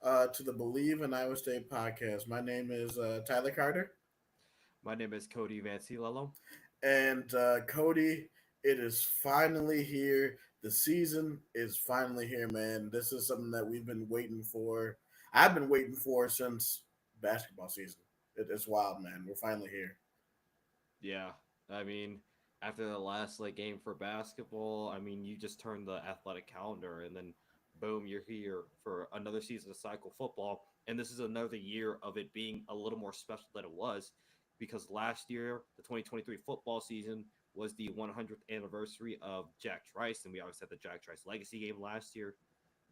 to the Believe in Iowa State podcast. My name is Tyler Carter. My name is Cody Vancilello. And Cody, it is finally here. The season is finally here, man. This is something that we've been waiting for. I've been waiting for since basketball season. It's wild, man. We're finally here. Yeah, I mean, after the last game for basketball, I mean, you just turn the athletic calendar and then boom, you're here for another season of cycle football. And this is another year of it being a little more special than it was because last year, the 2023 football season was the 100th anniversary of Jack Trice, and we always had the Jack Trice Legacy game last year.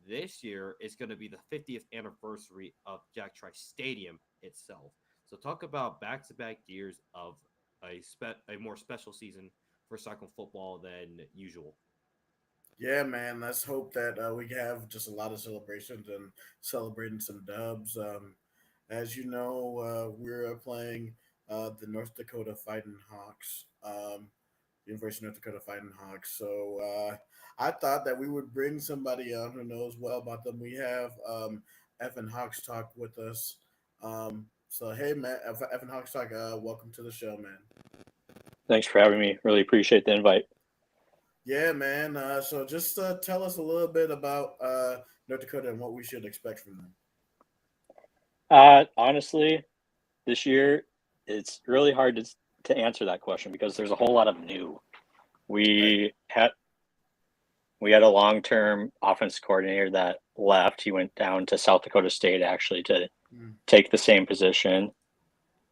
This year is going to be the 50th anniversary of Jack Trice Stadium itself. So talk about back-to-back years of a more special season for Cyclone football than usual. Yeah, man. Let's hope that we have just a lot of celebrations and celebrating some dubs. As you know, we're playing the North Dakota Fighting Hawks, University of North Dakota Fighting Hawks. So I thought that we would bring somebody on who knows well about them. We have Evan Hawks Talk with us. So hey, man, Evan Hawks Talk, welcome to the show, man. Thanks for having me. Really appreciate the invite. Yeah, man. So just tell us a little bit about North Dakota and what we should expect from them. Honestly, this year it's really hard to answer that question because there's a whole lot of new. Right. We had we had a long-term offense coordinator that left. He went down to South Dakota State actually to Mm. take the same position.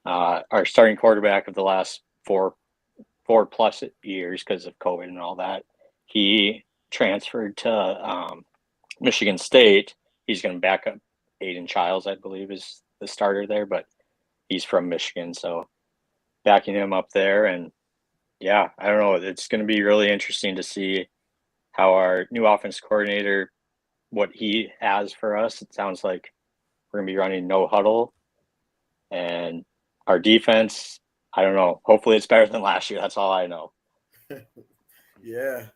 Our starting quarterback of the last four plus years because of COVID and all that, he transferred to Michigan State. He's going to back up Aiden Childs, I believe, is the starter there, but he's from Michigan, so backing him up there. And yeah, I don't know. It's going to be really interesting to see how our new offense coordinator, what he has for us. It sounds like we're going to be running no huddle, and our defense, I don't know. Hopefully, it's better than last year. That's all I know. Yeah.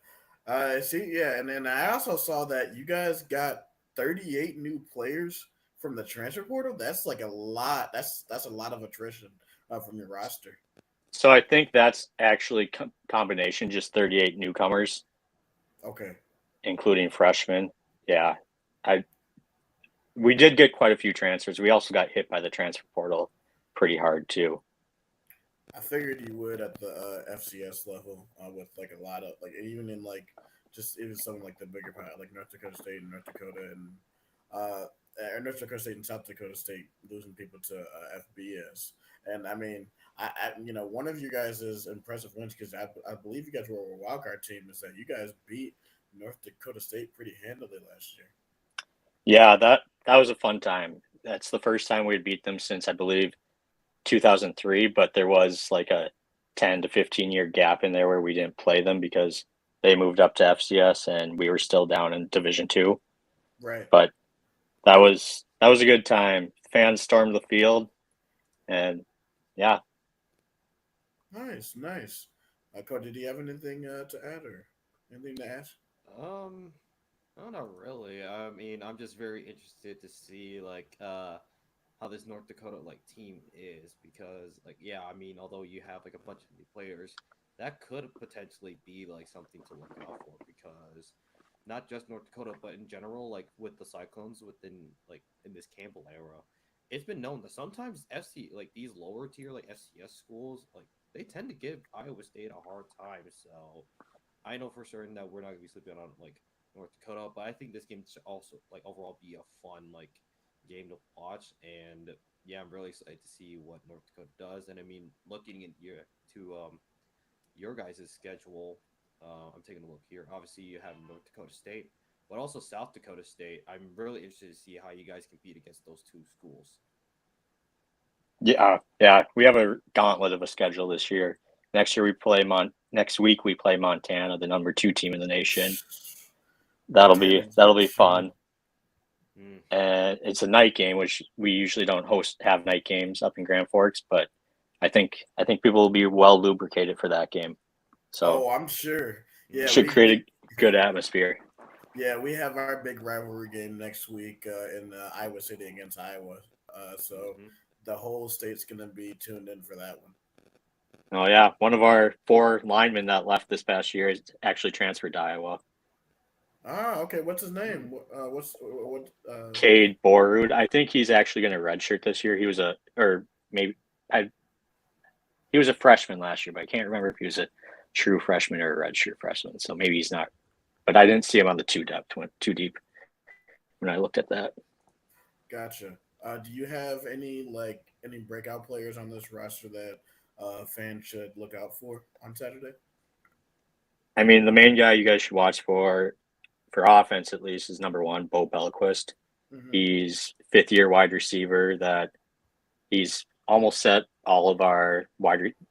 See, yeah, and then I also saw that you guys got 38 new players from the transfer portal. That's like a lot. That's a lot of attrition from your roster. So I think that's actually combination, just 38 newcomers, Okay. including freshmen. Yeah, I we did get quite a few transfers. We also got hit by the transfer portal pretty hard too. I figured you would at the FCS level with like a lot of like even in like just even some like the bigger part like North Dakota State and North Dakota and uh, North Dakota State and South Dakota State losing people to FBS. And I mean, one of you guys is impressive wins because I believe you guys were a wild card team. Is that you guys beat North Dakota State pretty handily last year? Yeah, that was a fun time. That's the first time we'd beat them since I believe 2003, but there was like a 10 to 15-year gap in there where we didn't play them because they moved up to FCS and we were still down in Division 2. Right. But that was a good time. Fans stormed the field, and yeah. Nice, nice. Cody, do you have anything to add or anything to ask? Um, no, not really. I mean, I'm just very interested to see how this North Dakota team is because yeah, I mean, although you have a bunch of new players, that could potentially be something to look out for because not just North Dakota, but in general, with the Cyclones within in this Campbell era, it's been known that sometimes FC these lower tier FCS schools they tend to give Iowa State a hard time. So I know for certain that we're not gonna be sleeping on North Dakota, but I think this game should also overall be a fun game to watch. And yeah, I'm really excited to see what North Dakota does. And I mean, looking at your guys' schedule, I'm taking a look here. Obviously, you have North Dakota State, but also South Dakota State. I'm really interested to see how you guys compete against those two schools. Yeah, we have a gauntlet of a schedule this year. Next week we play Montana, the number 2 team in the nation. Montana's That'll be shooting. fun. And it's a night game, which we usually don't have night games up in Grand Forks, but I think people will be well lubricated for that game. So Oh, I'm sure. Yeah, should create a good atmosphere. Yeah, we have our big rivalry game next week in Iowa City against Iowa. So Hmm. the whole state's going to be tuned in for that one. Oh yeah, one of our four linemen that left this past year is actually transferred to Iowa. Ah, okay. What's his name? What's what? Cade Borrud. I think he's actually going to redshirt this year. He was a, or maybe I, he was a freshman last year, but I can't remember if he was a true freshman or a redshirt freshman. So maybe he's not. But I didn't see him on the two depth, went too deep when I looked at that. Gotcha. Do you have any breakout players on this roster that fans should look out for on Saturday? I mean, the main guy you guys should watch for offense at least is number one, Bo Beliquist. Hmm. He's fifth year wide receiver that he's almost set all of our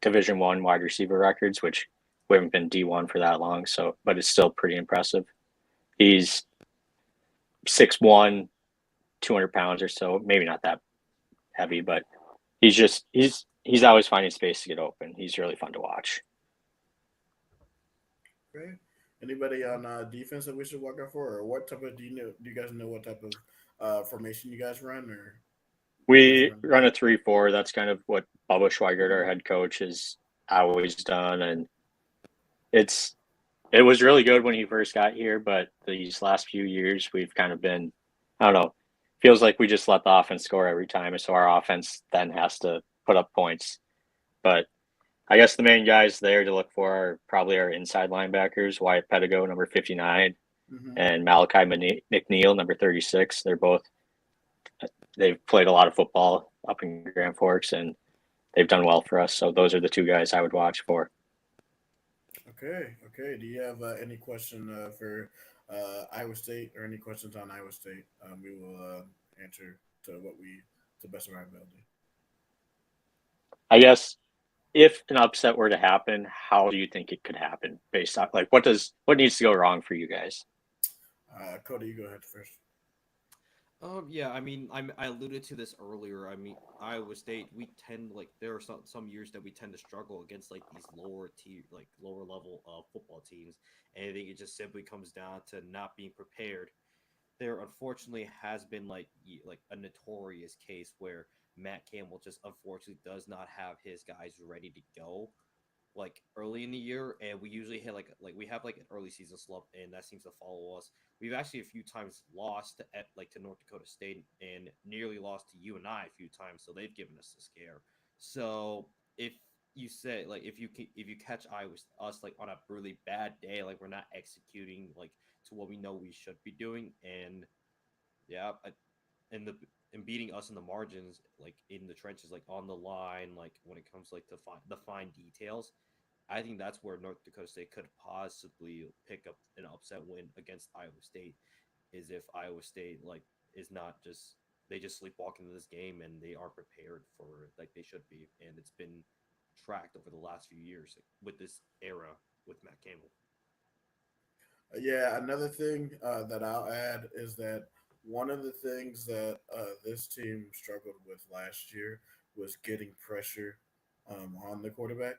Division One wide receiver records, which we haven't been D1 for that long. So, but it's still pretty impressive. He's 6'1", 200 pounds or so. Maybe not that heavy, but he's always finding space to get open. He's really fun to watch. Great. Anybody on defense that we should watch out for, or what type of do you guys know what type of formation you guys run, or you guys We run? run a 3-4. That's kind of what Bubba Schweigert, our head coach, has always done, and it's it was really good when he first got here, but these last few years we've kind of been, I don't know, feels like we just let the offense score every time, and so our offense then has to put up points. But I guess the main guys there to look for are probably our inside linebackers, Wyatt Pedigo, number 59, Hmm. and Malachi McNeil, number 36. They've played a lot of football up in Grand Forks, and they've done well for us. So those are the two guys I would watch for. Okay, okay. Do you have any question for Iowa State, or any questions on Iowa State? We will answer to what we to the best of our ability. I guess if an upset were to happen, how do you think it could happen based on like what needs to go wrong for you guys? Cody, you go ahead first. Yeah, I mean, I alluded to this earlier. I mean, Iowa State, we tend like there are some years that we tend to struggle against like these lower tier, like lower level football teams, and I think it just simply comes down to not being prepared. There unfortunately has been like a notorious case where Matt Campbell just unfortunately does not have his guys ready to go like early in the year, and we usually hit like we have like an early season slump, and that seems to follow us. We've actually a few times lost at like to North Dakota State, and nearly lost to UNI a few times, so they've given us a scare. So if you say like if you catch us like on a really bad day, like we're not executing like to what we know we should be doing, and yeah, and the and beating us in the margins, like in the trenches, like on the line, like when it comes like to the fine details. I think that's where North Dakota State could possibly pick up an upset win against Iowa State. Is if Iowa State like is not just they just sleepwalk into this game and they aren't prepared for it like they should be, and it's been tracked over the last few years like, with this era with Matt Campbell. Yeah, another thing that I'll add is that one of the things that this team struggled with last year was getting pressure on the quarterback.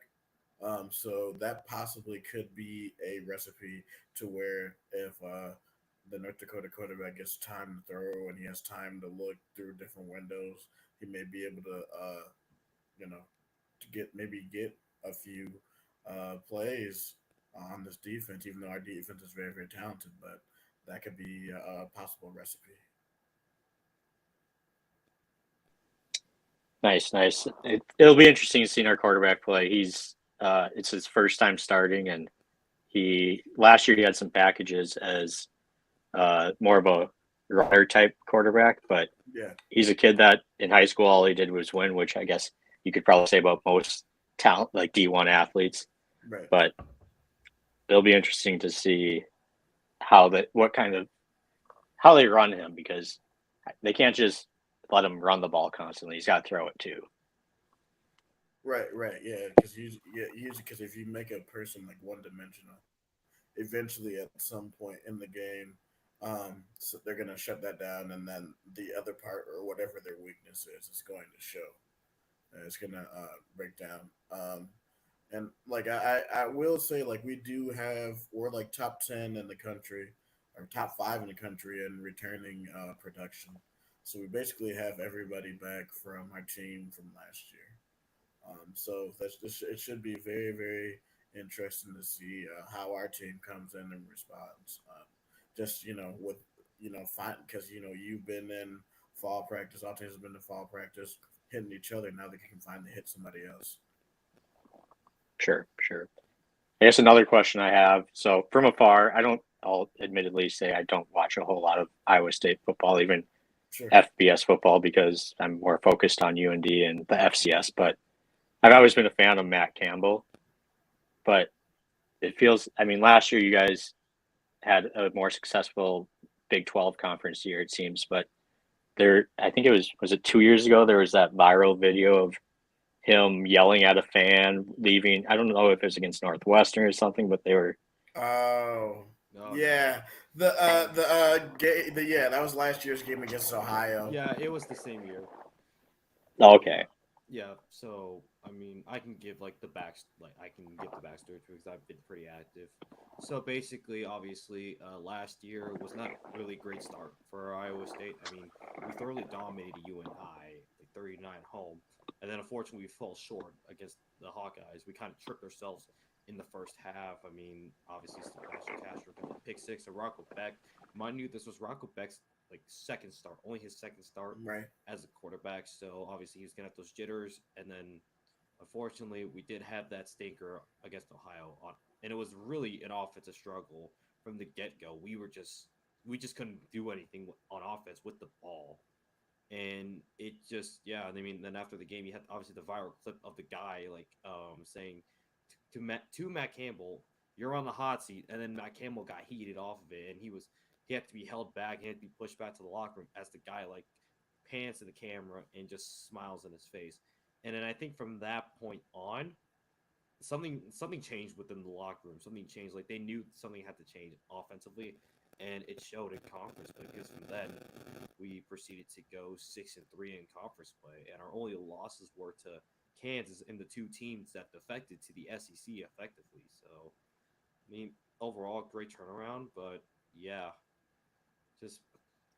So that possibly could be a recipe to where if the North Dakota quarterback gets time to throw and he has time to look through different windows, he may be able to, you know, to get a few plays on this defense. Even though our defense is very very talented, but that could be a possible recipe. Nice, nice. It'll be interesting seeing our quarterback play. It's his first time starting, and he last year he had some packages as more of a runner type quarterback, but Yeah, he's a kid that in high school all he did was win, which I guess you could probably say about most talent like D1 athletes. right. But it'll be interesting to see how that what kind of how they run him because they can't just let him run the ball constantly. He's got to throw it too. Right, right, yeah. Because usually, because if you make a person like one dimensional, eventually at some point in the game, so they're gonna shut that down, and then the other part or whatever their weakness is going to show. It's gonna break down. And like I will say, like we're like top 10 in the country or top 5 in the country in returning production. So we basically have everybody back from our team from last year. So it should be very, very interesting to see how our team comes in and responds. Just with fine because you've been in fall practice. Our teams have been in fall practice, hitting each other. Now they can finally hit somebody else. Sure, sure. I guess another question I have. So from afar, I'll admittedly say I don't watch a whole lot of Iowa State football, even Sure. FBS football, because I'm more focused on UND and the FCS. But I've always been a fan of Matt Campbell. But it feels, I mean, last year you guys had a more successful Big 12 conference year, it seems. But I think was it 2 years ago? There was that viral video of him yelling at a fan, leaving. I don't know if it was against Northwestern or something, but they were. Oh, No, no. yeah. Yeah, that was last year's game against Ohio. Yeah, it was the same year. Okay. Yeah, so I mean, I can give like I can give the backstory to it because I've been pretty active. So basically, obviously, last year was not really a great start for Iowa State. I mean, we thoroughly dominated UNI, like 39 home, and then unfortunately we fell short against the Hawkeyes. We kind of tripped ourselves in the first half. I mean, obviously Sebastian Castro got the pick six and Rocco Beck. Mind you, this was Rocco Beck's like second start, only his second start Right. as a quarterback. So obviously he was gonna have those jitters, and then unfortunately we did have that stinker against Ohio on, and it was really an offensive struggle from the get go. We just couldn't do anything on offense with the ball, and it just yeah. I mean, then after the game, you had obviously the viral clip of the guy like saying to Matt Campbell, "You're on the hot seat," and then Matt Campbell got heated off of it, and he had to be held back, he had to be pushed back to the locker room as the guy like pans to the camera and just smiles in his face. And then I think from that point on, something changed within the locker room. Something changed. Like they knew something had to change offensively, and it showed in conference play. Because from then, we proceeded to go 6-3 in conference play, and our only losses were to Kansas and the two teams that defected to the SEC effectively. So, I mean, overall, great turnaround. But yeah, just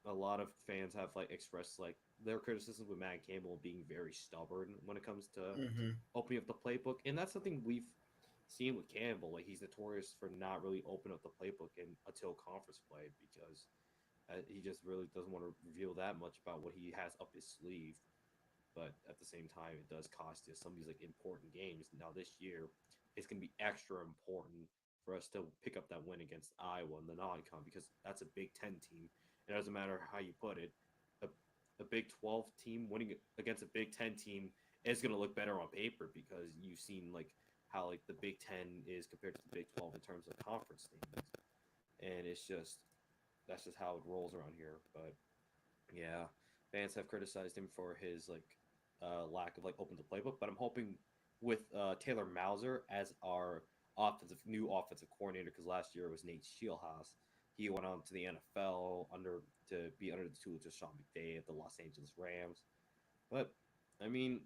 a lot of fans have like expressed like their criticism with Matt Campbell being very stubborn when it comes to Hmm. opening up the playbook, and that's something we've seen with Campbell. Like he's notorious for not really opening up the playbook until conference play because he just really doesn't want to reveal that much about what he has up his sleeve. But at the same time, it does cost you some of these like important games. Now this year, it's going to be extra important for us to pick up that win against Iowa in the non-con because that's a Big Ten team. It doesn't matter how you put it. A, a Big 12 team winning against a Big Ten team is going to look better on paper because you've seen like how like the Big Ten is compared to the Big 12 in terms of conference standings, and it's just that's just how it rolls around here. But yeah, fans have criticized him for his like lack of like open the playbook, but I'm hoping with Taylor Mauser as our new offensive coordinator because last year it was Nate Shieldhouse. He went on to the NFL to be under the tutelage of Sean McVay of the Los Angeles Rams. But I mean,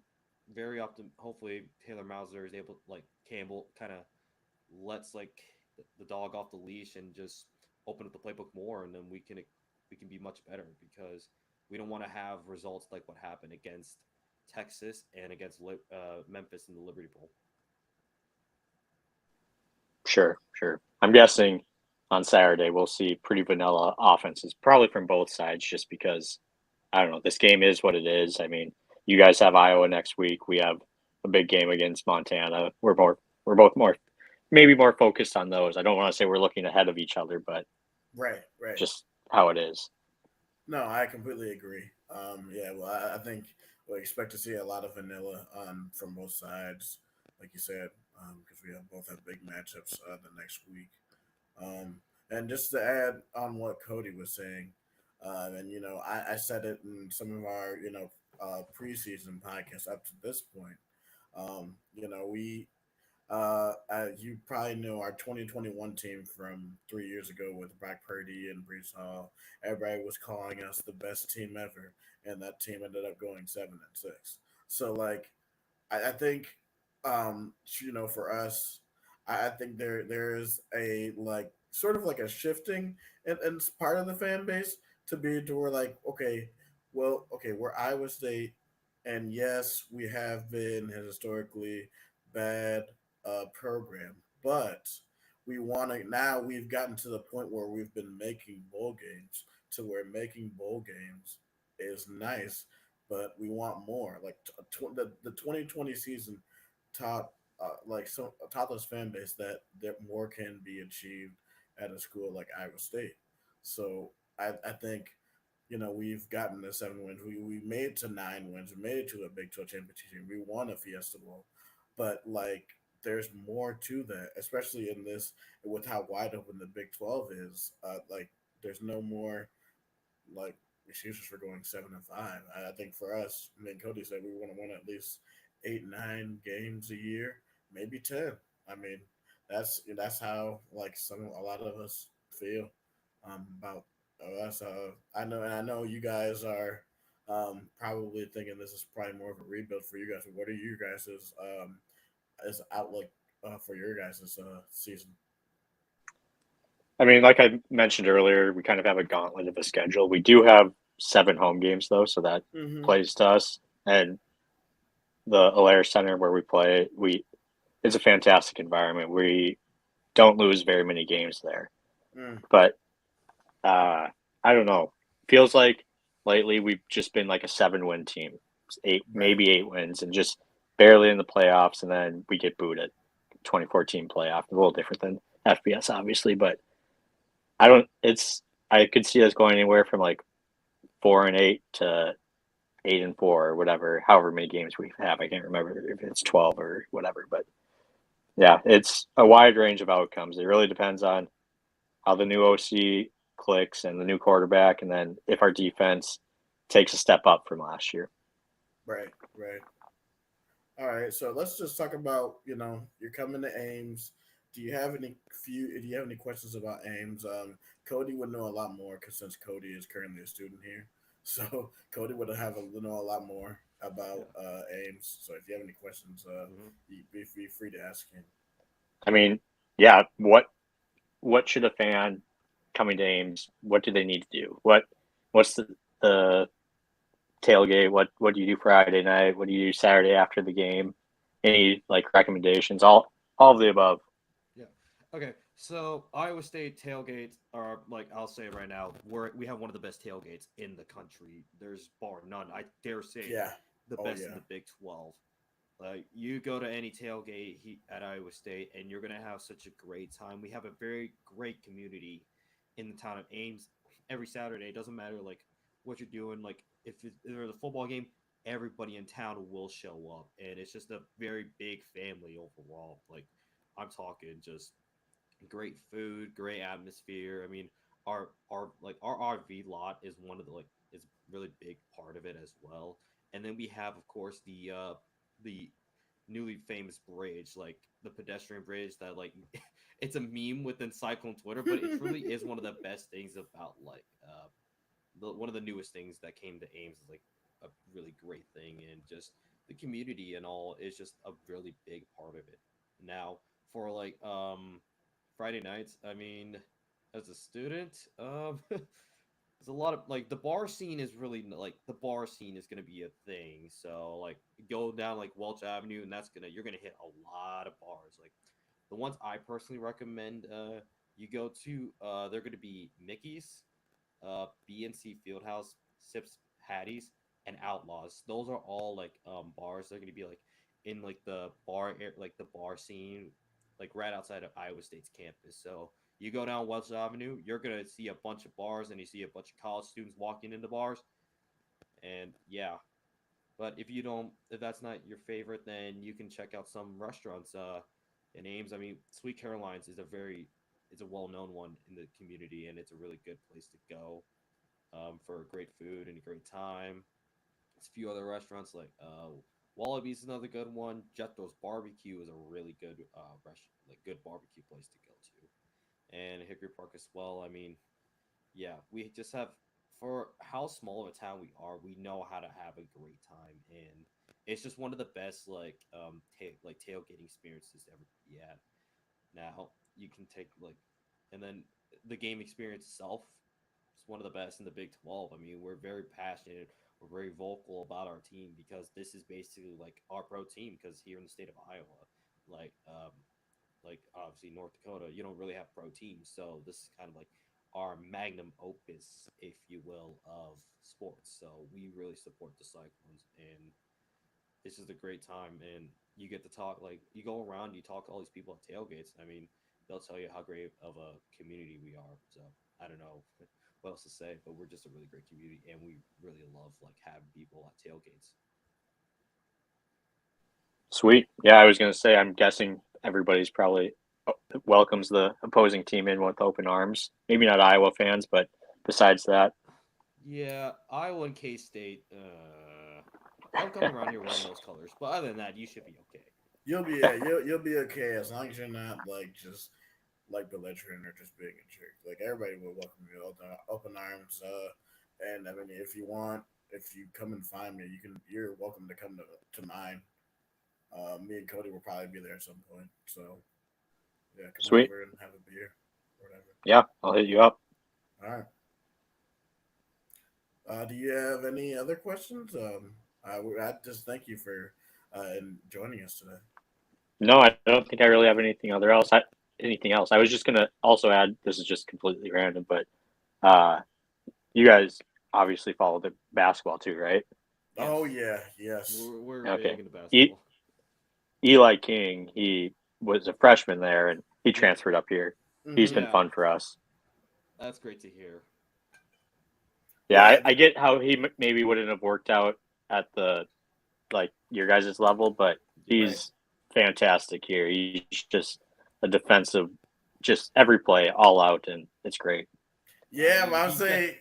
hopefully Taylor Mauser is able like Campbell kind of lets like the dog off the leash and just open up the playbook more, and then we can be much better because we don't want to have results like what happened against Texas and against Memphis in the Liberty Bowl. Sure, sure. I'm guessing on Saturday we'll see pretty vanilla offenses, probably from both sides, just because I don't know. This game is what it is. I mean, you guys have Iowa next week. We have a big game against Montana. We're both more, maybe more focused on those. I don't want to say we're looking ahead of each other, but Right. Right. just how it is. No, I completely agree. Yeah, well, I think we expect to see a lot of vanilla from both sides, like you said, because we both have big matchups the next week. And just to add on what Cody was saying, and I said it in some of our preseason podcasts up to this point. We you probably know our 2021 team from 3 years ago with Brock Purdy and Brees Hall. Everybody was calling us the best team ever, and that team ended up going 7-6. So, like, I think, for us, I think there is a like sort of like a shifting and it's part of the fan base to be to where like okay, well okay, we're Iowa State, and yes, we have been a historically bad program, but we want to now we've gotten to the point where we've been making bowl games to where making bowl games is nice, but we want more. Like the 2020 season taught taught this fan base that more can be achieved at a school like Iowa State. So I think we've gotten to 7 wins. We made it to 9 wins. We made it to a Big 12 championship team. We won a Fiesta Bowl, but like there's more to that, especially in this with how wide open the Big 12 is. Like there's no more like excuses for going 7-5. I think for us, me and Cody said we want to win at least 8-9 games a year, maybe 10. I mean, that's how like a lot of us feel about us. I know you guys are probably thinking this is probably more of a rebuild for you guys. But what are you guys' as outlook for your guys' season? I mean, like I mentioned earlier, we kind of have a gauntlet of a schedule. We do have 7 home games though, so that Mm-hmm. plays to us. And the Alair Center where we play, we it's a fantastic environment. We don't lose very many games there, Mm, but I don't know. Feels like lately we've just been like a 7 win team, eight right. maybe 8 wins, and just barely in the playoffs, and then we get booed at 2014 playoff. A little different than FBS, obviously, but I don't. It's I could see us going anywhere from like 4-8 to 8-4 or whatever, however many games we have. I can't remember if it's 12 or whatever, but yeah, it's a wide range of outcomes. It really depends on how the new OC clicks and the new quarterback, and then if our defense takes a step up from last year. Right, right. All right, so let's just talk about you're coming to Ames. Do you have any questions about Ames? Cody would know a lot more because since Cody is currently a student here, so Cody would know a lot more about Yeah. Ames. So if you have any questions, Hmm. be free to ask him. I mean, yeah, what should a fan coming to Ames? What do they need to do? What's the tailgate? What do you do Friday night? What do you do Saturday after the game? Any like recommendations? All of the above. Yeah. Okay. So Iowa State tailgates are like I'll say it right now, we have one of the best tailgates in the country. There's bar none. I dare say Yeah. the Oh best in yeah. the Big 12. Like you go to any tailgate at Iowa State, and you're gonna have such a great time. We have a very great community in the town of Ames. Every Saturday, it doesn't matter like what you're doing. Like if there's a football game, everybody in town will show up, and it's just a very big family overall. Like I'm talking just great food, great atmosphere. I mean, our RV lot is one of the like is really big part of it as well. And then we have, of course, the newly famous bridge, like the pedestrian bridge that like it's a meme within Cyclone Twitter, but it truly is one of the best things about like one of the newest things that came to Ames is like a really great thing, and just the community and all is just a really big part of it. Now for like Friday nights, I mean, as a student, there's a lot of like the bar scene is really like the bar scene is gonna be a thing. So like go down like Welch Avenue, and you're gonna hit a lot of bars. Like the ones I personally recommend, you go to, they're gonna be Mickey's, BNC Fieldhouse, Sips Hatties, and Outlaws. Those are all like bars. They're gonna be like in like like the bar scene, like right outside of Iowa State's campus. So you go down Welch Avenue, you're gonna see a bunch of bars, and you see a bunch of college students walking into bars. And yeah, but if that's not your favorite, then you can check out some restaurants in Ames. I mean, Sweet Caroline's is a well-known one in the community, and it's a really good place to go for great food and a great time. There's a few other restaurants like Wallaby's is another good one. Jethro's Barbecue is a really good good barbecue place to go to, and Hickory Park as well. I mean, yeah, we just have for how small of a town we are, we know how to have a great time, and it's just one of the best like tailgating experiences to ever be at. Now you can take like and then the game experience itself is one of the best in the Big 12. I mean, we're very passionate, we're very vocal about our team because this is basically like our pro team. Because here in the state of Iowa, like obviously North Dakota, you don't really have pro teams, so this is kind of like our magnum opus, if you will, of sports. So we really support the Cyclones, and this is a great time. And you get to talk, like you go around, you talk to all these people at tailgates. I mean, they'll tell you how great of a community we are. So I don't know what else to say, but we're just a really great community, and we really love like having people at tailgates. Sweet. Yeah, I was going to say, I'm guessing everybody's probably welcomes the opposing team in with open arms. Maybe not Iowa fans, but besides that, Yeah, Iowa and K State. Don't come around here wearing those colors. But other than that, you should be okay. You'll be okay as long as you're not like just like belligerent or just being a jerk. Like everybody will welcome you with open arms. And I mean, if you want, if you come and find me, you're welcome to come to mine. Me and Cody will probably be there at some point. So yeah, come sweet. over and have a beer, or whatever. Yeah, I'll hit you up. All right. Do you have any other questions? I just thank you for joining us today. No, I don't think I really have anything else. I was just gonna also add. This is just completely random, but uh, you guys obviously follow the basketball too, right? Yes, Oh yeah, yes. we're Okay. big into E- basketball. Eli King, he was a freshman there, and he Yeah, transferred up here. He's Mm-hmm. been yeah, fun for us. that's great to hear. Yeah, Yeah, I get how he maybe wouldn't have worked out at the like your guys' level, but Yeah, right. he's fantastic here. He's just a defensive, just every play all out, and it's great. I Yeah, mean, but I'll say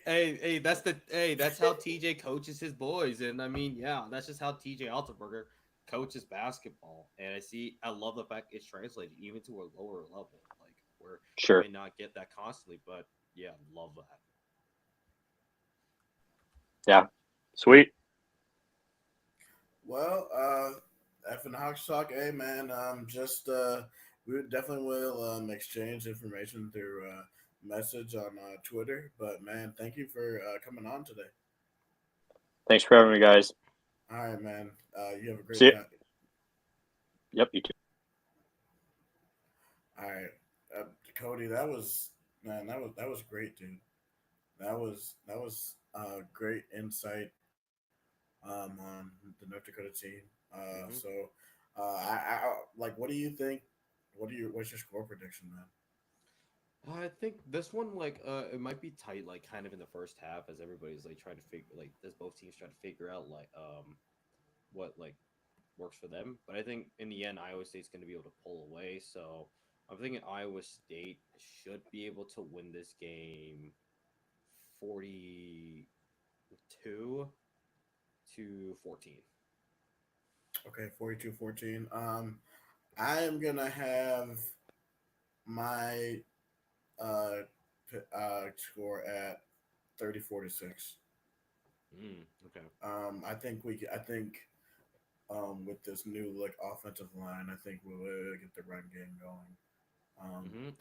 that's how TJ coaches his boys, and I mean, yeah, that's just how TJ Altenberger coaches basketball. And I love the fact it's translated even to a lower level, like where you Sure. may not get that constantly, but yeah, love that. Yeah. Sweet. well, F and Hawks talk, hey man, just we definitely will exchange information through message on Twitter. But man, thank you for coming on today. Thanks for having me, guys. All right, man. You have a See great you. time. Yep, you too. All right, Cody, that was man, that was great, dude. That was great insight on the North Dakota team. Hmm. So, like, what do you think? What's your score prediction, man? I think this one, like, it might be tight, like, kind of in the first half, as everybody's like trying to figure, like, as both teams try to figure out, like, what like works for them. But I think in the end, Iowa State's going to be able to pull away. So I'm thinking Iowa State should be able to win this game 42-14. Okay, 42-14. I am gonna have my uh, score at 30-46. Okay. I think I think with this new like offensive line, I think we'll get the run game going.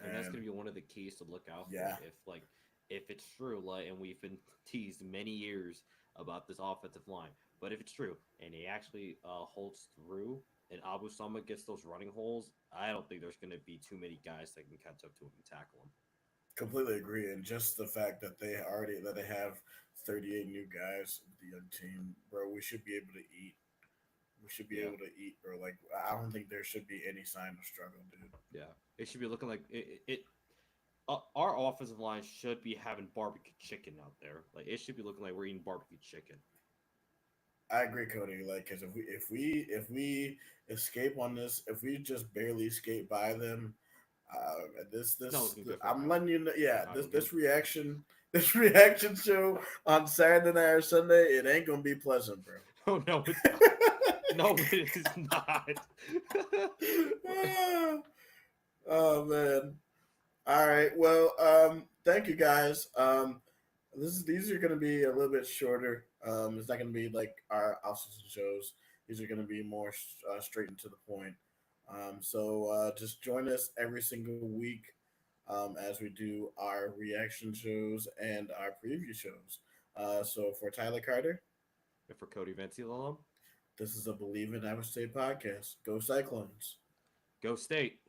And that's And gonna be one of the keys to look out for yeah, if it's true, like, and we've been teased many years about this offensive line, but if it's true and he actually holds through and Abu Sama gets those running holes, I don't think there's gonna be too many guys that can catch up to him and tackle him. completely agree. And just the fact that they have 38 new guys with the young team, bro, we should be able to eat. We should be Yeah, able to eat, bro. Like I don't think there should be any sign of struggle, dude. yeah. It should be looking like our offensive line should be having barbecue chicken out there. Like it should be looking like we're eating barbecue chicken. I agree, Cody. Like, because if we escape on this, if we just barely escape by them, It's not looking good for I'm Iowa. letting you know. Yeah, Iowa this game. this reaction this reaction show on Saturday night or Sunday, it ain't gonna be pleasant, bro. Oh no, it's not. No, it is not. Oh man. All right. Well, thank you guys. These are going to be a little bit shorter. It's not going to be like our off-season shows. These are going to be more straight and to the point. So just join us every single week. as we do our reaction shows and our preview shows. So for Tyler Carter, And for Cody Ventiolum, this is a Believe in Iowa State podcast. Go Cyclones. go State.